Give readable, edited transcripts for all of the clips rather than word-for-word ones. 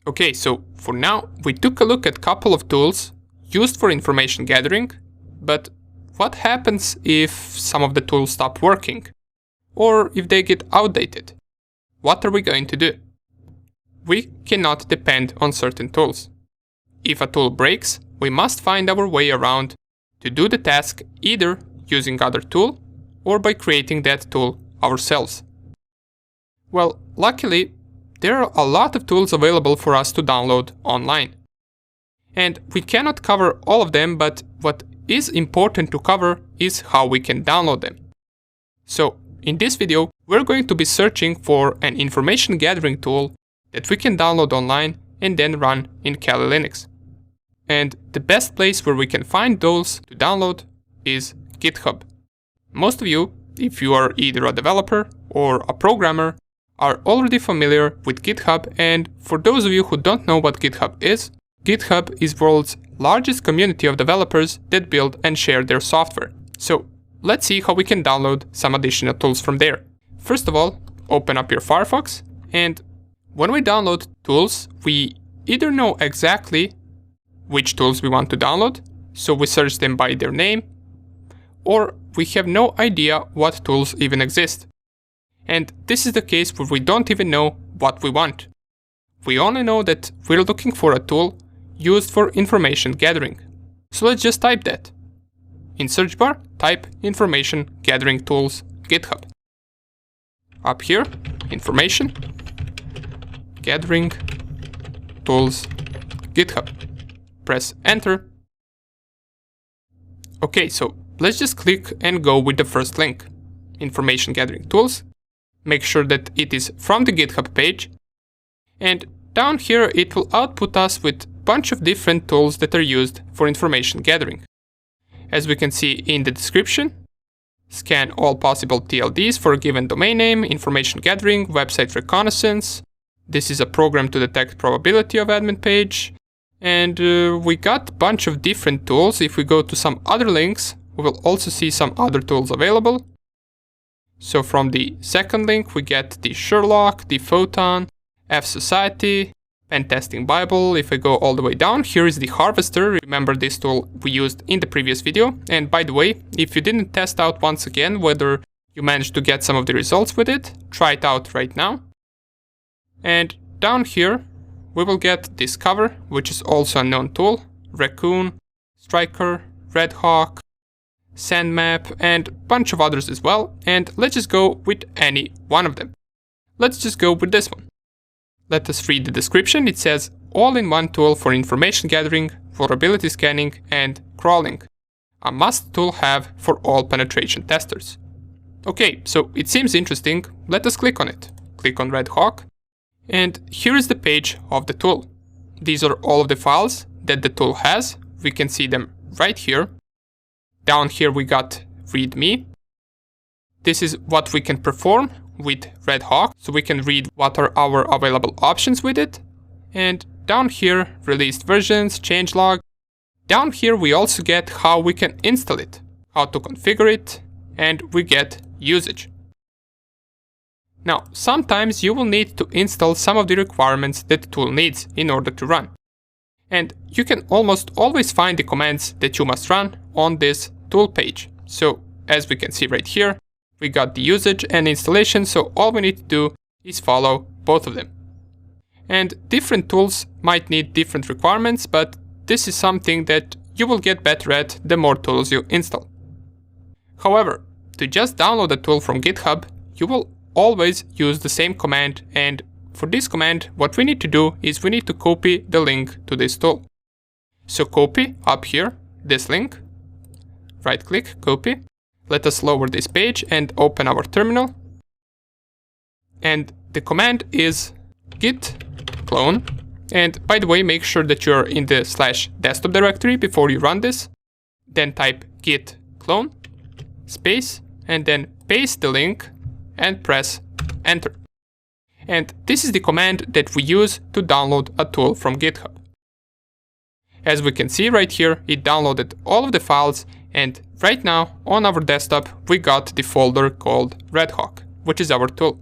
Okay, so for now, we took a look at a couple of tools used for information gathering, but what happens if some of the tools stop working? Or if they get outdated? What are we going to do? We cannot depend on certain tools. If a tool breaks, we must find our way around to do the task either using other tool or by creating that tool ourselves. Well, luckily, there are a lot of tools available for us to download online. And we cannot cover all of them, but what is important to cover is how we can download them. So, in this video, we're going to be searching for an information gathering tool that we can download online and then run in Kali Linux. And the best place where we can find those to download is GitHub. Most of you, if you are either a developer or a programmer, are already familiar with GitHub, and for those of you who don't know what GitHub is world's largest community of developers that build and share their software. So let's see how we can download some additional tools from there. First of all, open up your Firefox, and when we download tools, we either know exactly which tools we want to download, so we search them by their name, or we have no idea what tools even exist. And this is the case where we don't even know what we want. We only know that we're looking for a tool used for information gathering. So let's just type that. In search bar, type information gathering tools GitHub. Up here, information gathering tools GitHub. Press enter. Okay, so let's just click and go with the first link. Information gathering tools. Make sure that it is from the GitHub page. And down here it will output us with a bunch of different tools that are used for information gathering. As we can see in the description, scan all possible TLDs for a given domain name, information gathering, website reconnaissance. This is a program to detect probability of admin page. And we got a bunch of different tools. If we go to some other links, we will also see some other tools available. So from the second link, we get the Sherlock, the Photon, F-Society, Pen Testing Bible. If I go all the way down, here is the Harvester. Remember this tool we used in the previous video. And by the way, if you didn't test out once again whether you managed to get some of the results with it, try it out right now. And down here, we will get Discover, which is also a known tool, Raccoon, Striker, Red Hawk, SandMap, and a bunch of others as well. And let's just go with any one of them. Let's just go with this one. Let us read the description. It says, all-in-one tool for information gathering, vulnerability scanning, and crawling. A must tool have for all penetration testers. Okay, so it seems interesting. Let us click on it. Click on Red Hawk. And here is the page of the tool. These are all of the files that the tool has. We can see them right here. Down here we got README. This is what we can perform with Red Hawk, so we can read what are our available options with it. And down here, released versions, changelog. Down here we also get how we can install it, how to configure it, and we get usage. Now, sometimes you will need to install some of the requirements that the tool needs in order to run. And you can almost always find the commands that you must run on this tool page. So as we can see right here, we got the usage and installation, so all we need to do is follow both of them. And different tools might need different requirements, but this is something that you will get better at the more tools you install. However, to just download a tool from GitHub, you will always use the same command, and for this command, what we need to do is we need to copy the link to this tool. So copy up here, this link, right click, copy. Let us lower this page and open our terminal. And the command is git clone. And by the way, make sure that you're in the /desktop directory before you run this. Then type git clone, space, and then paste the link and press enter. And this is the command that we use to download a tool from GitHub. As we can see right here, it downloaded all of the files, and right now on our desktop we got the folder called Red Hawk, which is our tool.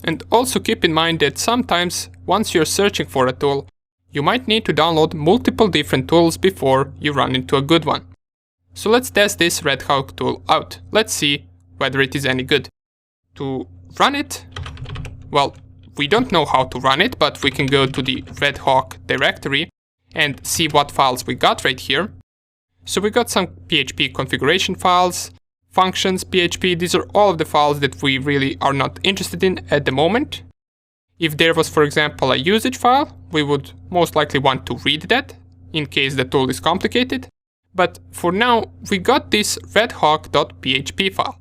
And also keep in mind that sometimes, once you're searching for a tool, you might need to download multiple different tools before you run into a good one. So let's test this Red Hawk tool out. Let's see whether it is any good. To run it, well, we don't know how to run it, but we can go to the Red Hawk directory and see what files we got right here. So we got some PHP configuration files, functions, PHP, these are all of the files that we really are not interested in at the moment. If there was, for example, a usage file, we would most likely want to read that, in case the tool is complicated. But for now, we got this redhawk.php file.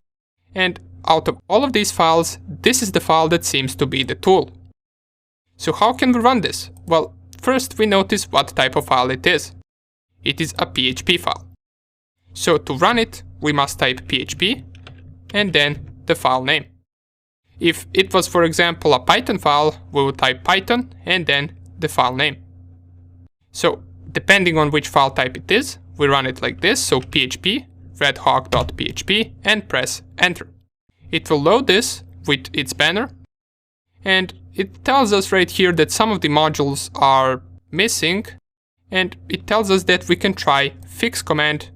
And out of all of these files, this is the file that seems to be the tool. So how can we run this? Well, first we notice what type of file it is. It is a PHP file. So to run it, we must type PHP and then the file name. If it was, for example, a Python file, we would type Python and then the file name. So depending on which file type it is, we run it like this, so PHP, redhawk.php, and press enter. It will load this with its banner, and it tells us right here that some of the modules are missing, and it tells us that we can try fix command,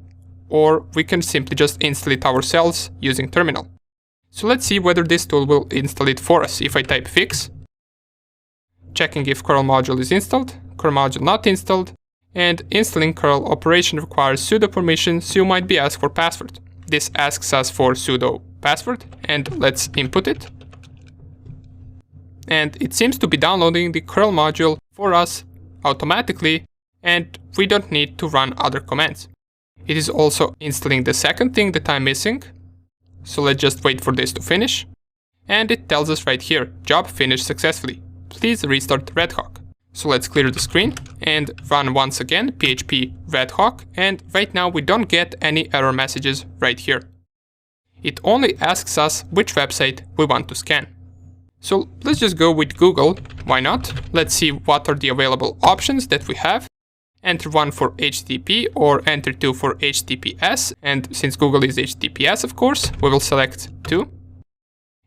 or we can simply just install it ourselves using terminal. So let's see whether this tool will install it for us. If I type fix, checking if curl module is installed, curl module not installed, and installing curl operation requires sudo permission, so you might be asked for password. This asks us for sudo password, and let's input it. And it seems to be downloading the curl module for us automatically, and we don't need to run other commands. It is also installing the second thing that I'm missing. So let's just wait for this to finish. And it tells us right here, job finished successfully. Please restart Red Hawk. So let's clear the screen and run once again PHP Red Hawk, and right now we don't get any error messages right here. It only asks us which website we want to scan. So let's just go with Google, why not? Let's see what are the available options that we have. Enter 1 for HTTP or enter 2 for HTTPS, and since Google is HTTPS of course, we will select 2.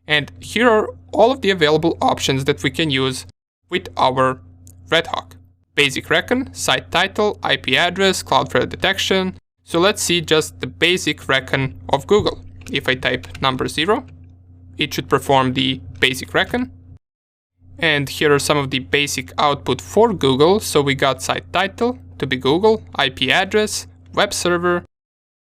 And here are all of the available options that we can use with our Red Hawk. Basic recon, site title, IP address, Cloudflare detection. So let's see just the basic recon of Google. If I type number 0, it should perform the basic recon. And here are some of the basic output for Google. So we got site title to be Google, IP address, web server,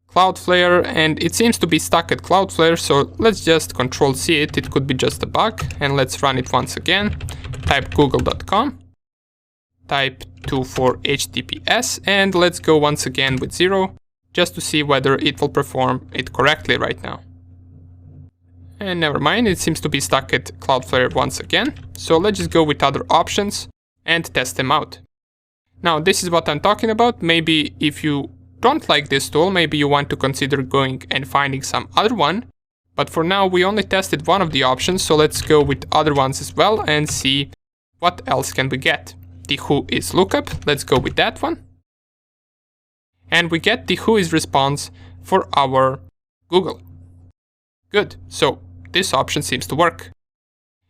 Cloudflare, and it seems to be stuck at Cloudflare. So let's just Control C it. It could be just a bug, and let's run it once again. Type google.com. Type 2 for HTTPS, and let's go once again with 0 just to see whether it will perform it correctly right now. And never mind, it seems to be stuck at Cloudflare once again. So let's just go with other options and test them out. Now this is what I'm talking about. Maybe if you don't like this tool, maybe you want to consider going and finding some other one. But for now we only tested one of the options, so let's go with other ones as well and see what else can we get. The who is lookup, let's go with that one. And we get the who is response for our Google. Good, so this option seems to work.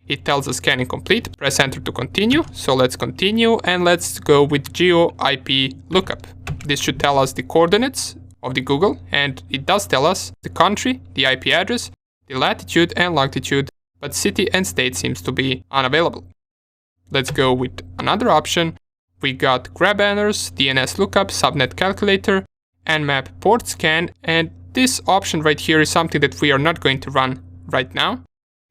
It tells us scanning complete, press enter to continue, so let's continue and let's go with geo IP lookup. This should tell us the coordinates of the Google, and it does tell us the country, the IP address, the latitude and longitude, but city and state seems to be unavailable. Let's go with another option. We got grab banners, DNS lookup, subnet calculator, nmap port scan, and this option right here is something that we are not going to run right now,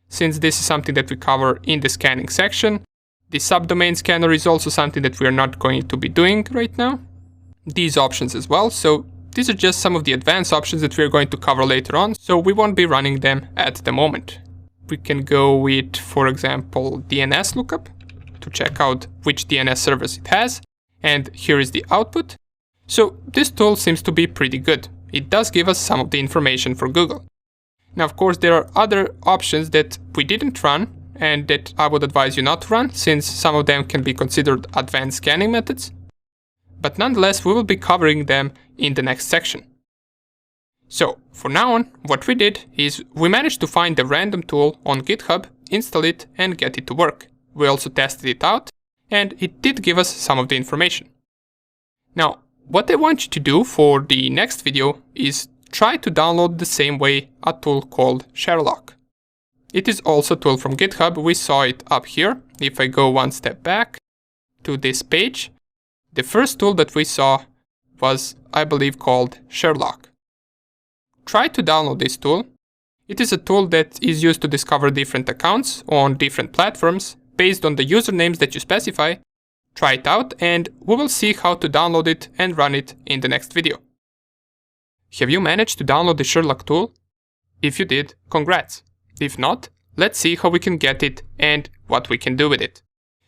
since this is something that we cover in the scanning section. The subdomain scanner is also something that we are not going to be doing right now. These options as well, so these are just some of the advanced options that we are going to cover later on, so we won't be running them at the moment. We can go with, for example, DNS lookup to check out which DNS servers it has, and here is the output. So this tool seems to be pretty good. It does give us some of the information for Google. Now of course there are other options that we didn't run and that I would advise you not to run, since some of them can be considered advanced scanning methods. But nonetheless we will be covering them in the next section. So for now on, what we did is we managed to find a random tool on GitHub install it and get it to work. We also tested it out, and it did give us some of the information. Now, what I want you to do for the next video is try to download the same way a tool called Sherlock. It is also a tool from GitHub. We saw it up here. If I go one step back to this page, the first tool that we saw was, I believe, called Sherlock. Try to download this tool. It is a tool that is used to discover different accounts on different platforms based on the usernames that you specify. Try it out and we will see how to download it and run it in the next video. Have you managed to download the Sherlock tool? If you did, congrats. If not, let's see how we can get it and what we can do with it.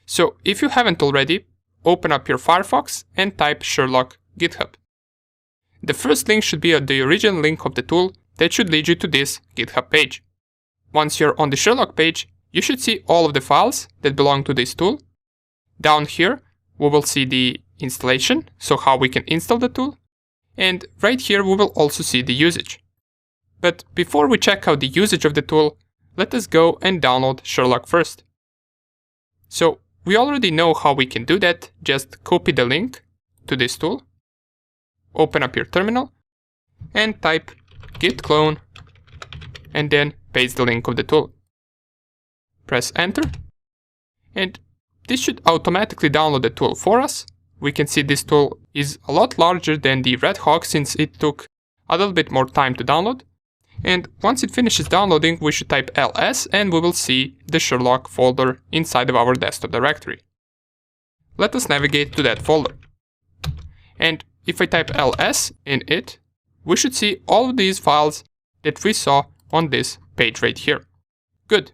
So if you haven't already, open up your Firefox and type Sherlock GitHub. The first link should be the original link of the tool that should lead you to this GitHub page. Once you're on the Sherlock page, you should see all of the files that belong to this tool. Down here, we will see the installation, so how we can install the tool. And right here, we will also see the usage. But before we check out the usage of the tool, let us go and download Sherlock first. So we already know how we can do that. Just copy the link to this tool, open up your terminal, and type git clone, and then paste the link of the tool. Press enter, and this should automatically download the tool for us. We can see this tool is a lot larger than the Red Hawk since it took a little bit more time to download. And once it finishes downloading, we should type ls and we will see the Sherlock folder inside of our desktop directory. Let us navigate to that folder. And if I type ls in it, we should see all of these files that we saw on this page right here. Good.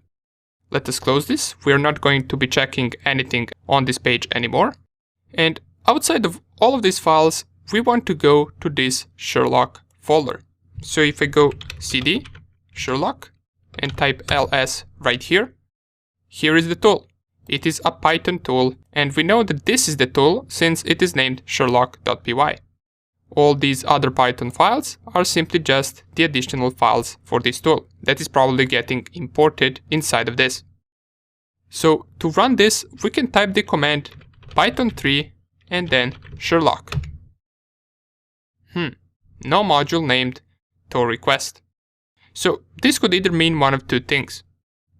Let us close this. We are not going to be checking anything on this page anymore. And outside of all of these files, we want to go to this Sherlock folder. So if I go cd Sherlock and type ls right here, here is the tool. It is a Python tool, and we know that this is the tool since it is named sherlock.py. All these other Python files are simply just the additional files for this tool that is probably getting imported inside of this. So to run this, we can type the command python3 and then Sherlock. No module named to request. So this could either mean one of two things.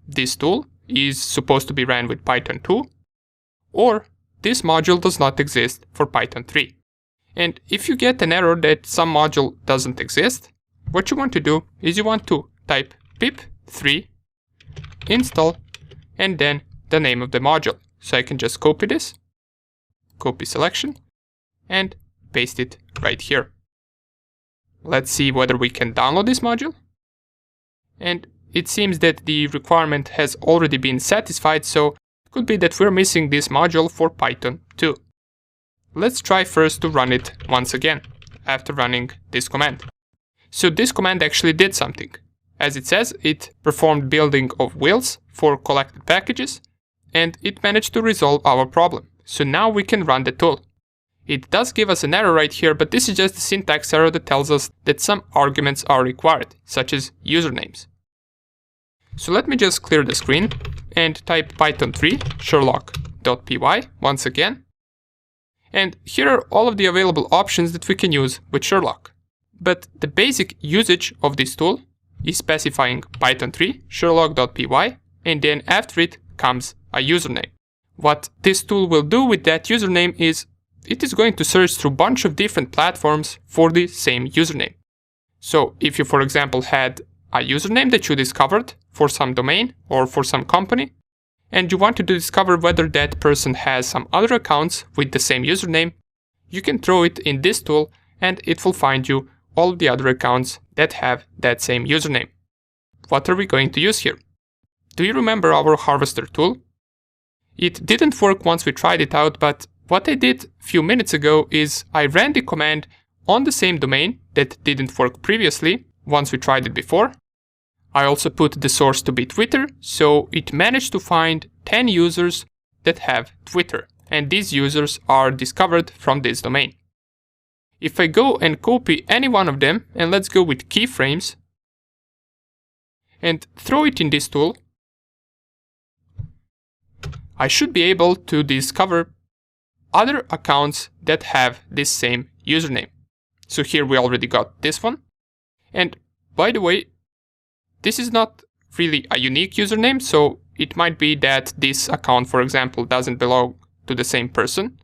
This tool is supposed to be ran with Python 2, or this module does not exist for Python 3. And if you get an error that some module doesn't exist, what you want to do is you want to type pip3 install and then the name of the module. So I can just copy this, copy selection, and paste it right here. Let's see whether we can download this module. And it seems that the requirement has already been satisfied, so it could be that we're missing this module for Python 2. Let's try first to run it once again, after running this command. So this command actually did something. As it says, it performed building of wheels for collected packages, and it managed to resolve our problem. So now we can run the tool. It does give us an error right here, but this is just a syntax error that tells us that some arguments are required, such as usernames. So let me just clear the screen and type python3 sherlock.py once again. And here are all of the available options that we can use with Sherlock. But the basic usage of this tool is specifying python3 sherlock.py, and then after it comes a username. What this tool will do with that username is it is going to search through a bunch of different platforms for the same username. So if you, for example, had a username that you discovered for some domain or for some company, and you wanted to discover whether that person has some other accounts with the same username, you can throw it in this tool and it will find you all of the other accounts that have that same username. What are we going to use here? Do you remember our harvester tool? It didn't work once we tried it out, but what I did a few minutes ago is I ran the command on the same domain that didn't work previously once we tried it before. I also put the source to be Twitter, so it managed to find 10 users that have Twitter, and these users are discovered from this domain. If I go and copy any one of them, and let's go with keyframes, and throw it in this tool, I should be able to discover other accounts that have this same username. So here we already got this one. And by the way, this is not really a unique username, so it might be that this account, for example, doesn't belong to the same person.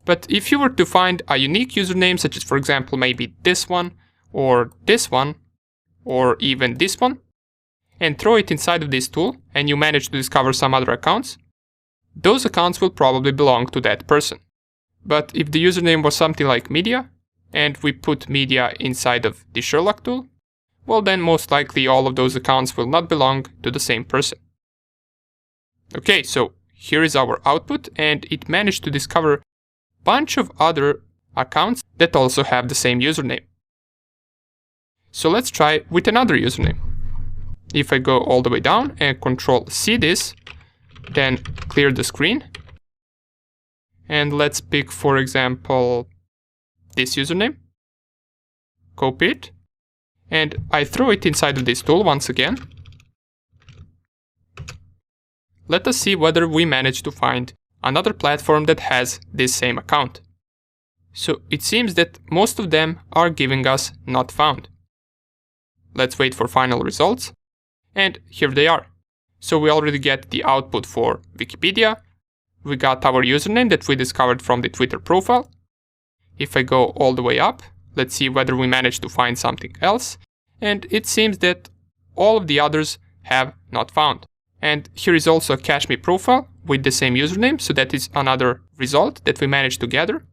But if you were to find a unique username, such as, for example, maybe this one, or even this one, and throw it inside of this tool, and you manage to discover some other accounts, those accounts will probably belong to that person. But if the username was something like media, and we put media inside of the Sherlock tool, well then most likely all of those accounts will not belong to the same person. Okay, so here is our output, and it managed to discover a bunch of other accounts that also have the same username. So let's try with another username. If I go all the way down and Control-C this, then clear the screen. And let's pick, for example, this username. Copy it. And I throw it inside of this tool once again. Let us see whether we manage to find another platform that has this same account. So it seems that most of them are giving us not found. Let's wait for final results. And here they are. So we already get the output for Wikipedia. We got our username that we discovered from the Twitter profile. If I go all the way up, let's see whether we manage to find something else. And it seems that all of the others have not found. And here is also a Catch Me profile with the same username. So that is another result that we managed to gather.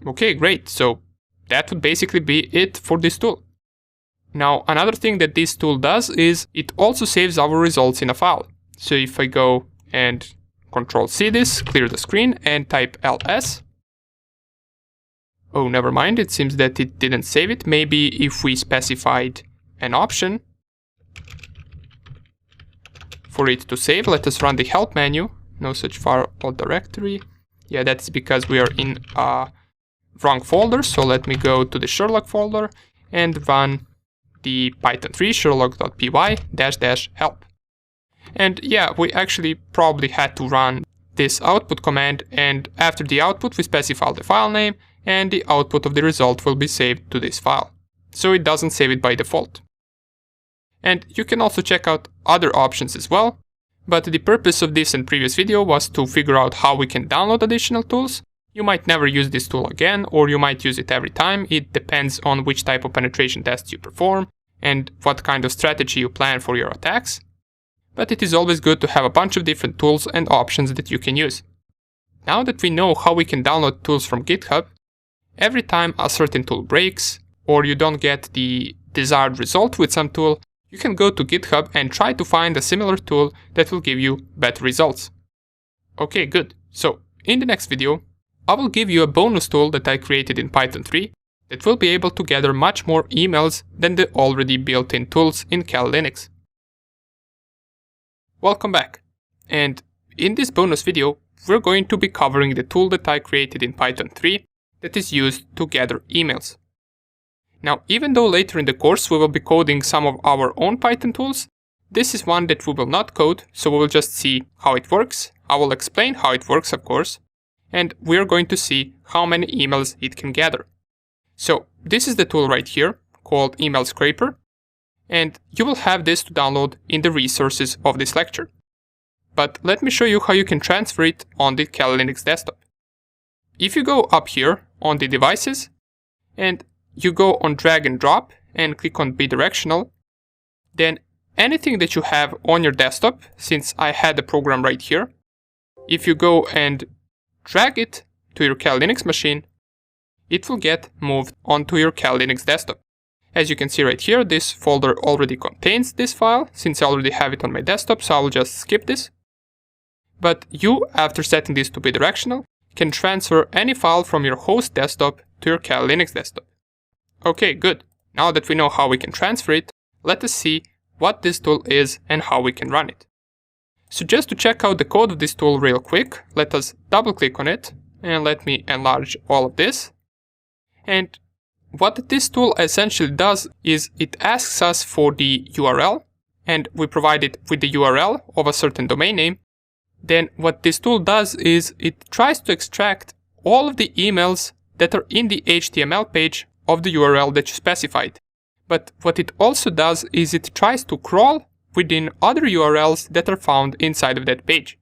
Okay, great. So that would basically be it for this tool. Now, another thing that this tool does is it also saves our results in a file. So if I go and Control-C this, clear the screen, and type ls. Oh, never mind, it seems that it didn't save it. Maybe if we specified an option for it to save, let us run the help menu. No such file or directory. Yeah, that's because we are in a wrong folder. So let me go to the Sherlock folder and run the Python 3 sherlock.py --help. And yeah, we actually probably had to run this output command, and after the output we specify the file name, and the output of the result will be saved to this file. So it doesn't save it by default. And you can also check out other options as well, but the purpose of this and previous video was to figure out how we can download additional tools. You might never use this tool again, or you might use it every time. It depends on which type of penetration tests you perform and what kind of strategy you plan for your attacks. But it is always good to have a bunch of different tools and options that you can use. Now that we know how we can download tools from GitHub, every time a certain tool breaks, or you don't get the desired result with some tool, you can go to GitHub and try to find a similar tool that will give you better results. Okay, good. So, in the next video, I will give you a bonus tool that I created in Python 3 that will be able to gather much more emails than the already built-in tools in Cal Linux. Welcome back. And in this bonus video, we're going to be covering the tool that I created in Python 3 that is used to gather emails. Now, even though later in the course we will be coding some of our own Python tools, this is one that we will not code, so we will just see how it works. I will explain how it works, of course, and we're going to see how many emails it can gather. So, this is the tool right here, called Email Scraper, and you will have this to download in the resources of this lecture. But let me show you how you can transfer it on the Cal Linux desktop. If you go up here on the devices, and you go on drag and drop and click on bidirectional, then anything that you have on your desktop, since I had the program right here, if you go and drag it to your Cal Linux machine, it will get moved onto your Cal Linux desktop. As you can see right here, this folder already contains this file, since I already have it on my desktop, so I will just skip this. But you, after setting this to bidirectional, can transfer any file from your host desktop to your Cal Linux desktop. Okay, good. Now that we know how we can transfer it, let us see what this tool is and how we can run it. So just to check out the code of this tool real quick, let us double click on it and let me enlarge all of this. And what this tool essentially does is it asks us for the URL, and we provide it with the URL of a certain domain name. then what this tool does is it tries to extract all of the emails that are in the HTML page of the URL that you specified. But what it also does is it tries to crawl within other URLs that are found inside of that page.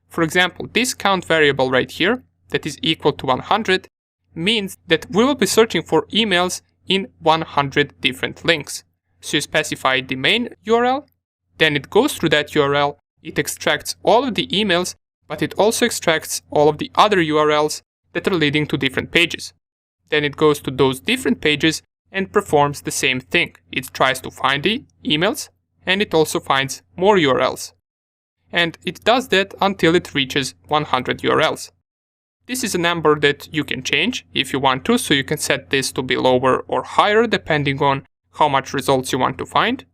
For example, this count variable right here, that is equal to 100, means that we will be searching for emails in 100 different links. So you specify the main URL, then it goes through that URL, it extracts all of the emails, but it also extracts all of the other URLs that are leading to different pages. Then it goes to those different pages and performs the same thing. It tries to find the emails, and it also finds more URLs. And it does that until it reaches 100 URLs. This is a number that you can change if you want to, so you can set this to be lower or higher depending on how much results you want to find.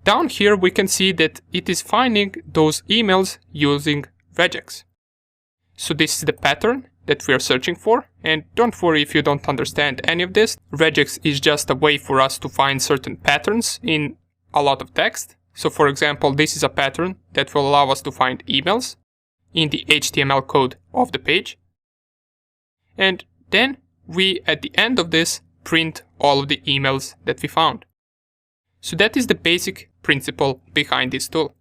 Down here we can see that it is finding those emails using regex. So this is the pattern that we are searching for, and don't worry if you don't understand any of this. Regex is just a way for us to find certain patterns in a lot of text. So for example, this is a pattern that will allow us to find emails in the HTML code of the page. And then we, at the end of this, print all of the emails that we found. So that is the basic principle behind this tool.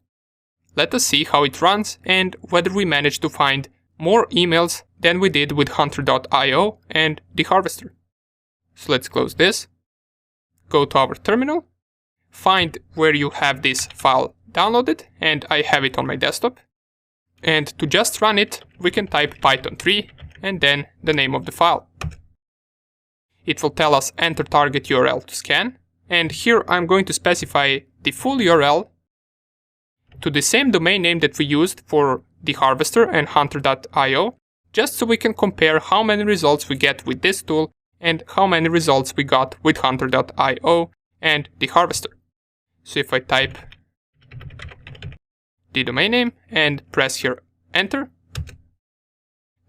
Let us see how it runs and whether we manage to find more emails than we did with hunter.io and the harvester. So let's close this, go to our terminal, find where you have this file downloaded, and I have it on my desktop. And to just run it, we can type python3 and then the name of the file. It will tell us enter target URL to scan, and here I'm going to specify the full URL to the same domain name that we used for the harvester and hunter.io, just so we can compare how many results we get with this tool and how many results we got with hunter.io and the harvester. So if I type the domain name and press here enter,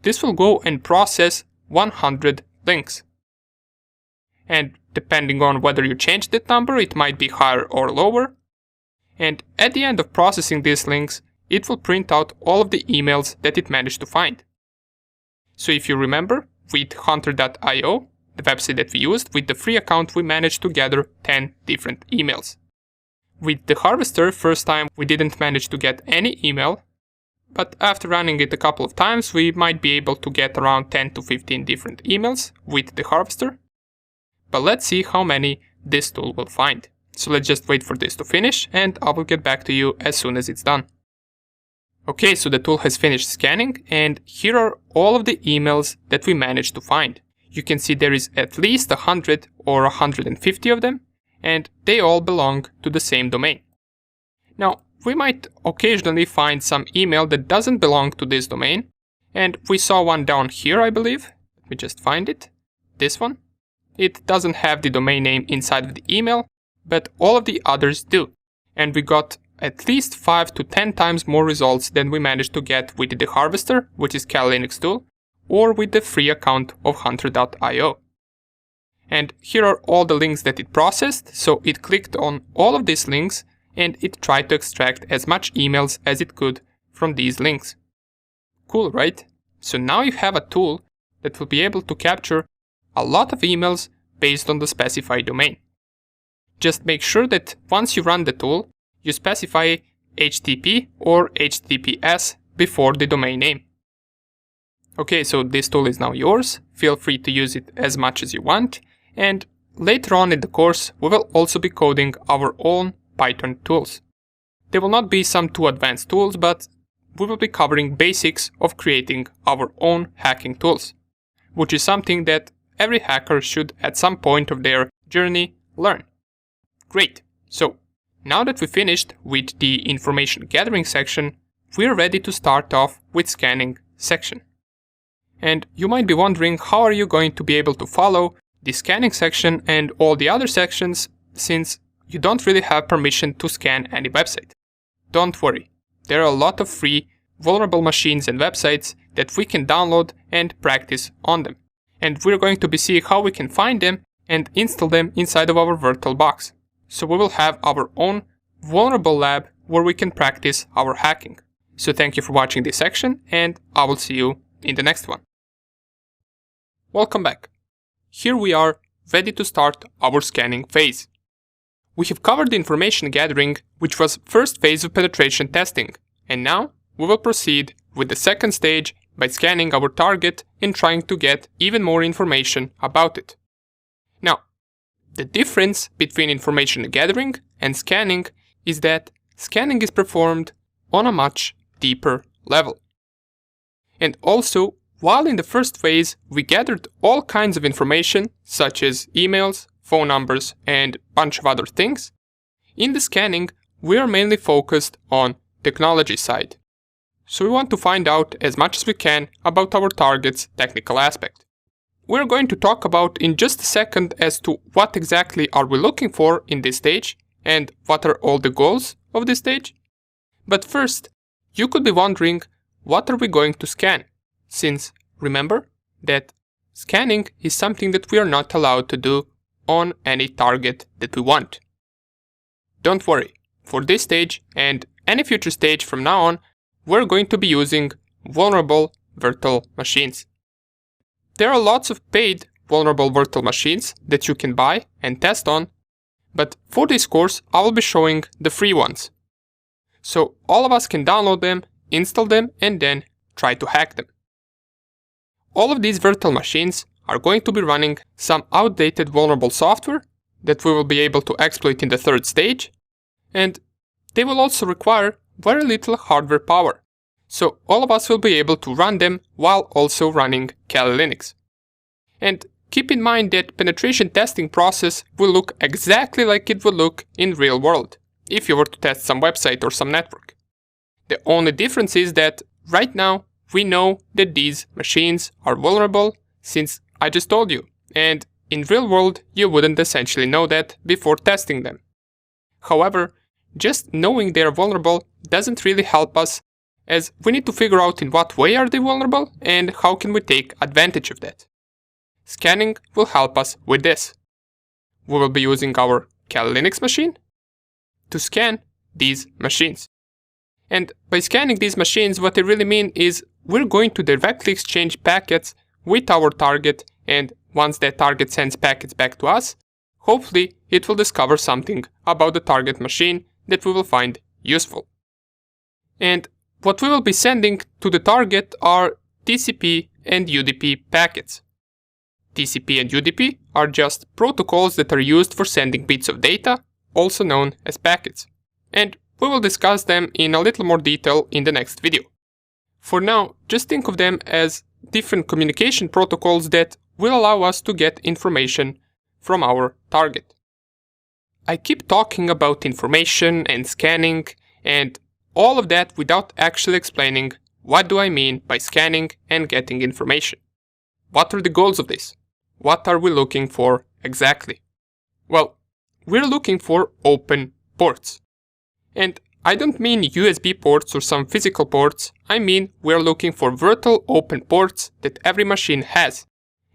this will go and process 100 links. And depending on whether you change that number, it might be higher or lower. And at the end of processing these links, it will print out all of the emails that it managed to find. So if you remember, with hunter.io, the website that we used, with the free account we managed to gather 10 different emails. With the harvester, first time we didn't manage to get any email, but after running it a couple of times we might be able to get around 10 to 15 different emails with the harvester. But let's see how many this tool will find. So let's just wait for this to finish and I will get back to you as soon as it's done. Okay, so the tool has finished scanning and here are all of the emails that we managed to find. You can see there is at least 100 or 150 of them, and they all belong to the same domain. Now, we might occasionally find some email that doesn't belong to this domain, and we saw one down here, I believe. Let me just find it. This one. It doesn't have the domain name inside of the email, but all of the others do. And we got at least 5 to 10 times more results than we managed to get with the harvester, which is Kali Linux tool, or with the free account of hunter.io. And here are all the links that it processed, so it clicked on all of these links and it tried to extract as much emails as it could from these links. Cool, right? So now you have a tool that will be able to capture a lot of emails based on the specified domain. Just make sure that once you run the tool, you specify HTTP or HTTPS before the domain name. Okay, so this tool is now yours. Feel free to use it as much as you want. And later on in the course, we will also be coding our own Python tools. They will not be some too advanced tools, but we will be covering basics of creating our own hacking tools, which is something that every hacker should at some point of their journey learn. Great. So now that we finished with the information gathering section, we are ready to start off with scanning section. And you might be wondering, how are you going to be able to follow the scanning section and all the other sections since you don't really have permission to scan any website? Don't worry, there are a lot of free vulnerable machines and websites that we can download and practice on them. And we're going to be seeing how we can find them and install them inside of our VirtualBox. So we will have our own vulnerable lab where we can practice our hacking. So thank you for watching this section, and I will see you in the next one. Welcome back. Here we are, ready to start our scanning phase. We have covered the information gathering, which was first phase of penetration testing, and now we will proceed with the second stage by scanning our target and trying to get even more information about it. Now, the difference between information gathering and scanning is that scanning is performed on a much deeper level. And also, while in the first phase we gathered all kinds of information such as emails, phone numbers and a bunch of other things, in the scanning we are mainly focused on technology side. So we want to find out as much as we can about our target's technical aspect. We're going to talk about in just a second as to what exactly are we looking for in this stage and what are all the goals of this stage. But first, you could be wondering, what are we going to scan? Since remember that scanning is something that we are not allowed to do on any target that we want. Don't worry, for this stage and any future stage from now on, we're going to be using vulnerable virtual machines. There are lots of paid vulnerable virtual machines that you can buy and test on, but for this course I will be showing the free ones. So all of us can download them, install them, and then try to hack them. All of these virtual machines are going to be running some outdated vulnerable software that we will be able to exploit in the third stage, and they will also require very little hardware power. So all of us will be able to run them while also running Kali Linux. And keep in mind that penetration testing process will look exactly like it would look in real world, if you were to test some website or some network. The only difference is that right now we know that these machines are vulnerable since I just told you, and in real world you wouldn't essentially know that before testing them. However, just knowing they are vulnerable doesn't really help us, as we need to figure out in what way are they vulnerable and how can we take advantage of that. Scanning will help us with this. We will be using our Kali Linux machine to scan these machines. And by scanning these machines, what I really mean is we're going to directly exchange packets with our target, and once that target sends packets back to us, hopefully it will discover something about the target machine that we will find useful. And what we will be sending to the target are TCP and UDP packets. TCP and UDP are just protocols that are used for sending bits of data, also known as packets. And we will discuss them in a little more detail in the next video. For now, just think of them as different communication protocols that will allow us to get information from our target. I keep talking about information and scanning and all of that without actually explaining what do I mean by scanning and getting information. What are the goals of this? What are we looking for exactly? Well, we're looking for open ports. And I don't mean USB ports or some physical ports, I mean we're looking for virtual open ports that every machine has,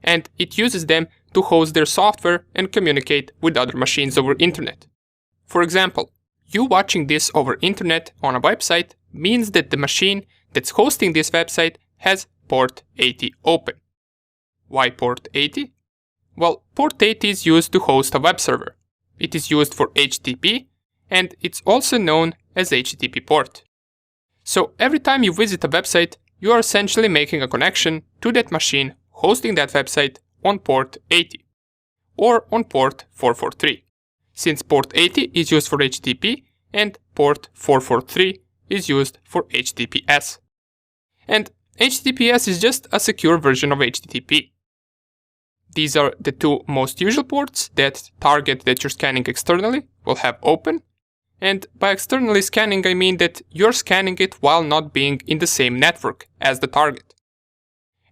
and it uses them to host their software and communicate with other machines over internet. For example, you watching this over internet on a website means that the machine that's hosting this website has port 80 open. Why port 80? Well, port 80 is used to host a web server. It is used for HTTP, and it's also known as HTTP port. So every time you visit a website, you are essentially making a connection to that machine hosting that website on port 80 or on port 443, since port 80 is used for HTTP and port 443 is used for HTTPS. And HTTPS is just a secure version of HTTP. These are the two most usual ports that target that you're scanning externally will have open. And by externally scanning, I mean that you're scanning it while not being in the same network as the target.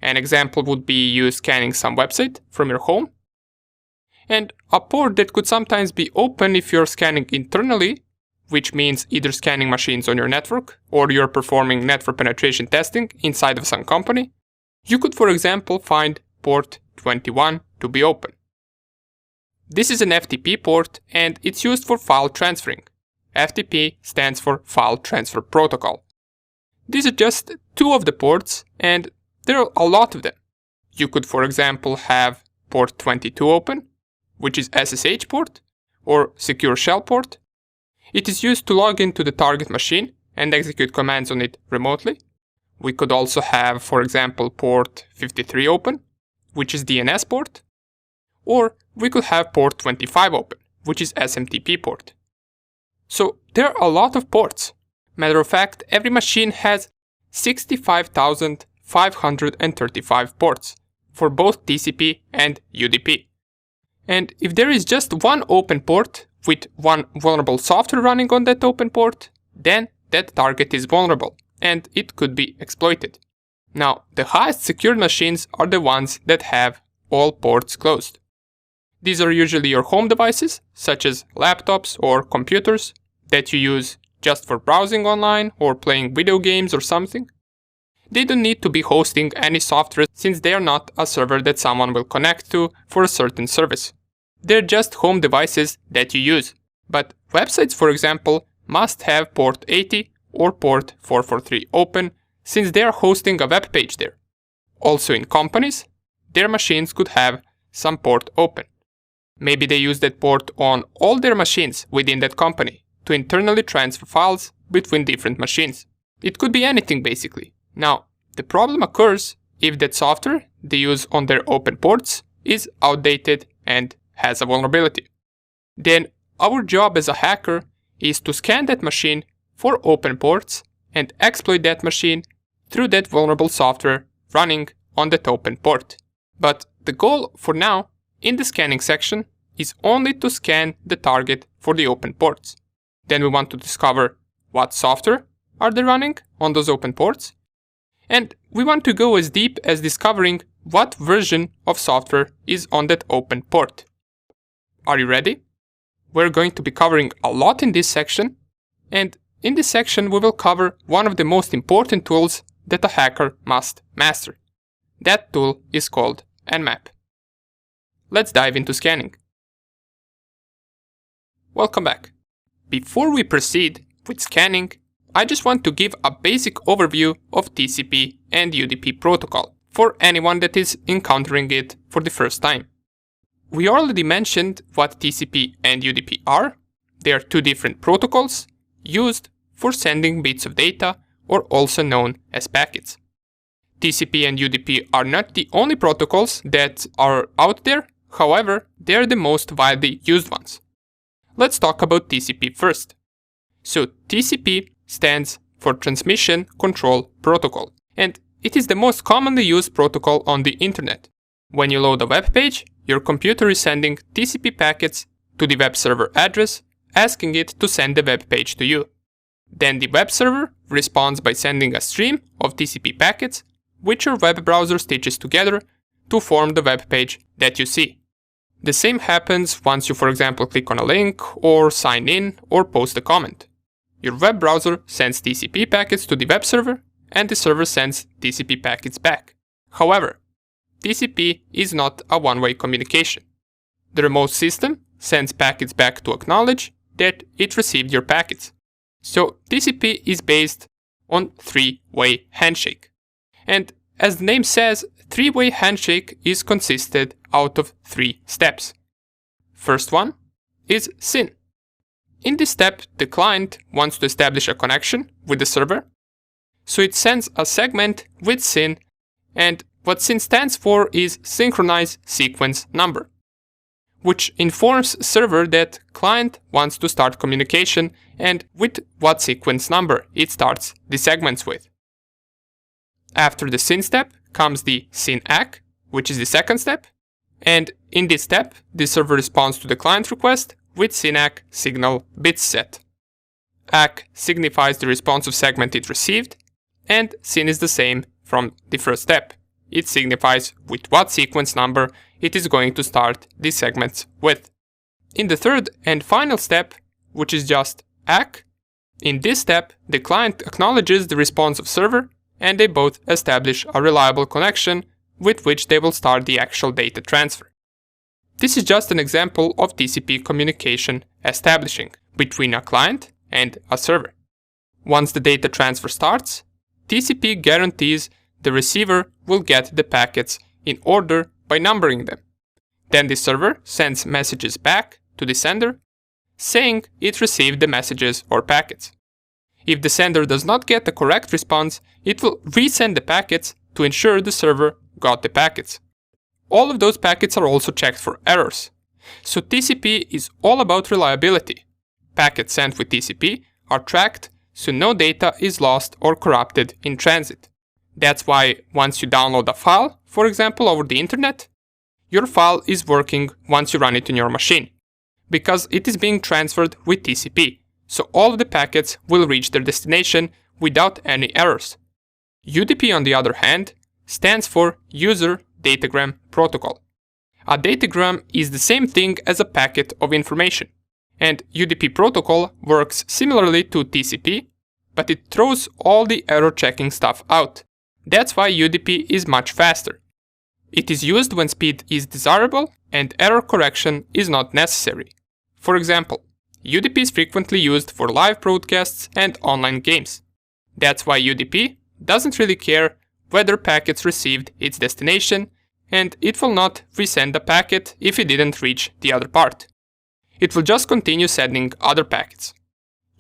An example would be you scanning some website from your home. And a port that could sometimes be open if you're scanning internally, which means either scanning machines on your network or you're performing network penetration testing inside of some company, you could, for example, find port 21 to be open. This is an FTP port and it's used for file transferring. FTP stands for File Transfer Protocol. these are just two of the ports, and there are a lot of them. You could, for example, have port 22 open, which is SSH port, or secure shell port. It is used to log into the target machine and execute commands on it remotely. We could also have, for example, port 53 open, which is DNS port, or we could have port 25 open, which is SMTP port. So there are a lot of ports. Matter of fact, every machine has 65,535 ports for both TCP and UDP. And if there is just one open port with one vulnerable software running on that open port, then that target is vulnerable and it could be exploited. Now, the highest secured machines are the ones that have all ports closed. These are usually your home devices, such as laptops or computers that you use just for browsing online or playing video games or something. They don't need to be hosting any software since they are not a server that someone will connect to for a certain service. They're just home devices that you use. But websites, for example, must have port 80 or port 443 open since they are hosting a web page there. Also in companies, their machines could have some port open. Maybe they use that port on all their machines within that company to internally transfer files between different machines. It could be anything basically. Now, the problem occurs if that software they use on their open ports is outdated and has a vulnerability. Then our job as a hacker is to scan that machine for open ports and exploit that machine through that vulnerable software running on that open port. But the goal for now in the scanning section is only to scan the target for the open ports. Then we want to discover what software are they running on those open ports. And we want to go as deep as discovering what version of software is on that open port. Are you ready? We're going to be covering a lot in this section, and in this section we will cover one of the most important tools that a hacker must master. That tool is called Nmap. Let's dive into scanning. Welcome back. Before we proceed with scanning, I just want to give a basic overview of TCP and UDP protocol for anyone that is encountering it for the first time. We already mentioned what TCP and UDP are. They are two different protocols used for sending bits of data, or also known as packets. TCP and UDP are not the only protocols that are out there, however, they are the most widely used ones. Let's talk about TCP first. So TCP stands for Transmission Control Protocol, and it is the most commonly used protocol on the internet. When you load a web page, your computer is sending TCP packets to the web server address, asking it to send the web page to you. Then the web server responds by sending a stream of TCP packets, which your web browser stitches together to form the web page that you see. The same happens once you, for example, click on a link or sign in or post a comment. Your web browser sends TCP packets to the web server, and the server sends TCP packets back. However, TCP is not a one-way communication. The remote system sends packets back to acknowledge that it received your packets. So TCP is based on three-way handshake. And as the name says, three-way handshake is consisted out of 3 steps. First one is SYN. In this step, the client wants to establish a connection with the server, so it sends a segment with SYN, and what SYN stands for is Synchronize Sequence Number, which informs server that client wants to start communication and with what sequence number it starts the segments with. After the SYN step comes the SYN-ACK, which is the second step, and in this step, the server responds to the client request with SYN-ACK signal bits set. ACK signifies the responsive segment it received, and SYN is the same from the first step. It signifies with what sequence number it is going to start these segments with. In the third and final step, which is just ACK, in this step the client acknowledges the responsive server and they both establish a reliable connection with which they will start the actual data transfer. This is just an example of TCP communication establishing between a client and a server. Once the data transfer starts, TCP guarantees the receiver will get the packets in order by numbering them. Then the server sends messages back to the sender saying it received the messages or packets. If the sender does not get the correct response, it will resend the packets to ensure the server got the packets. All of those packets are also checked for errors. So TCP is all about reliability. Packets sent with TCP are tracked so no data is lost or corrupted in transit. That's why once you download a file, for example over the internet, your file is working once you run it on your machine, because it is being transferred with TCP, so all of the packets will reach their destination without any errors. UDP, on the other hand, stands for User Datagram Protocol. A datagram is the same thing as a packet of information, and UDP protocol works similarly to TCP, but it throws all the error checking stuff out. That's why UDP is much faster. It is used when speed is desirable and error correction is not necessary. For example, UDP is frequently used for live broadcasts and online games. That's why UDP doesn't really care whether packets received its destination, and it will not resend a packet if it didn't reach the other part. It will just continue sending other packets.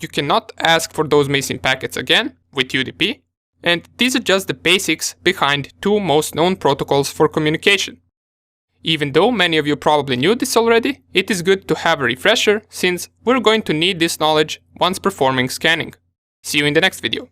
You cannot ask for those missing packets again with UDP, and these are just the basics behind two most known protocols for communication. Even though many of you probably knew this already, it is good to have a refresher since we're going to need this knowledge once performing scanning. See you in the next video.